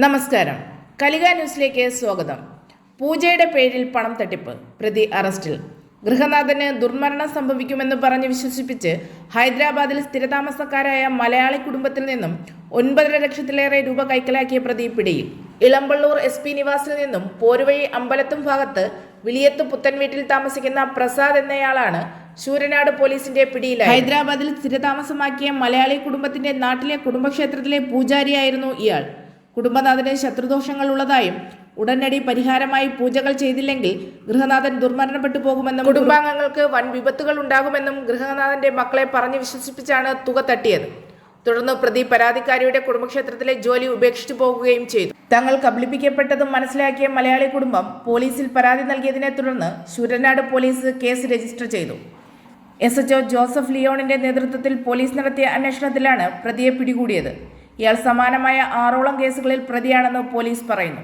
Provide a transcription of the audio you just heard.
നമസ്കാരം. കലിക ന്യൂസിലേക്ക് സ്വാഗതം. പൂജയുടെ പേരിൽ പണം തട്ടിപ്പ്, പ്രതി അറസ്റ്റിൽ. ഗൃഹനാഥന് ദുർമരണം സംഭവിക്കുമെന്ന് പറഞ്ഞ് വിശ്വസിപ്പിച്ച് ഹൈദരാബാദിൽ സ്ഥിരതാമസക്കാരായ മലയാളി കുടുംബത്തിൽ നിന്നും 9.5 ലക്ഷത്തിലേറെ രൂപ കൈക്കലാക്കിയ പ്രതി പിടിയിൽ. ഇളമ്പള്ളൂർ SP നിവാസിൽ നിന്നും പോരുവഴി അമ്പലത്തും ഭാഗത്ത് വിളിയത്ത് പുത്തൻ വീട്ടിൽ താമസിക്കുന്ന പ്രസാദ് എന്നയാളാണ് ശൂരനാട് പോലീസിന്റെ പിടിയിലായി. ഹൈദരാബാദിൽ സ്ഥിരതാമസമാക്കിയ മലയാളി കുടുംബത്തിന്റെ നാട്ടിലെ കുടുംബക്ഷേത്രത്തിലെ പൂജാരിയായിരുന്നു ഇയാൾ. കുടുംബനാഥന് ശത്രുദോഷങ്ങൾ ഉള്ളതായും ഉടനടി പരിഹാരമായി പൂജകൾ ചെയ്തില്ലെങ്കിൽ ഗൃഹനാഥൻ ദുർമരണപ്പെട്ടു പോകുമെന്നും കുടുംബാംഗങ്ങൾക്ക് വൻ വിപത്തുകൾ ഉണ്ടാകുമെന്നും ഗൃഹനാഥന്റെ മക്കളെ പറഞ്ഞ് വിശ്വസിപ്പിച്ചാണ് തുക തട്ടിയത്. തുടർന്ന് പ്രതി പരാതിക്കാരിയുടെ കുടുംബക്ഷേത്രത്തിലെ ജോലി ഉപേക്ഷിച്ചു പോകുകയും ചെയ്തു. തങ്ങൾ കബളിപ്പിക്കപ്പെട്ടതും മനസ്സിലാക്കിയ മലയാളി കുടുംബം പോലീസിൽ പരാതി നൽകിയതിനെ തുടർന്ന് ശൂരനാട് പോലീസ് കേസ് രജിസ്റ്റർ ചെയ്തു. SHO ജോസഫ് ലിയോണിന്റെ നേതൃത്വത്തിൽ പോലീസ് നടത്തിയ അന്വേഷണത്തിലാണ് പ്രതിയെ പിടികൂടിയത്. ഇയാൾ സമാനമായ 6ഓളം കേസുകളിൽ പ്രതിയാണെന്ന് പോലീസ് പറയുന്നു.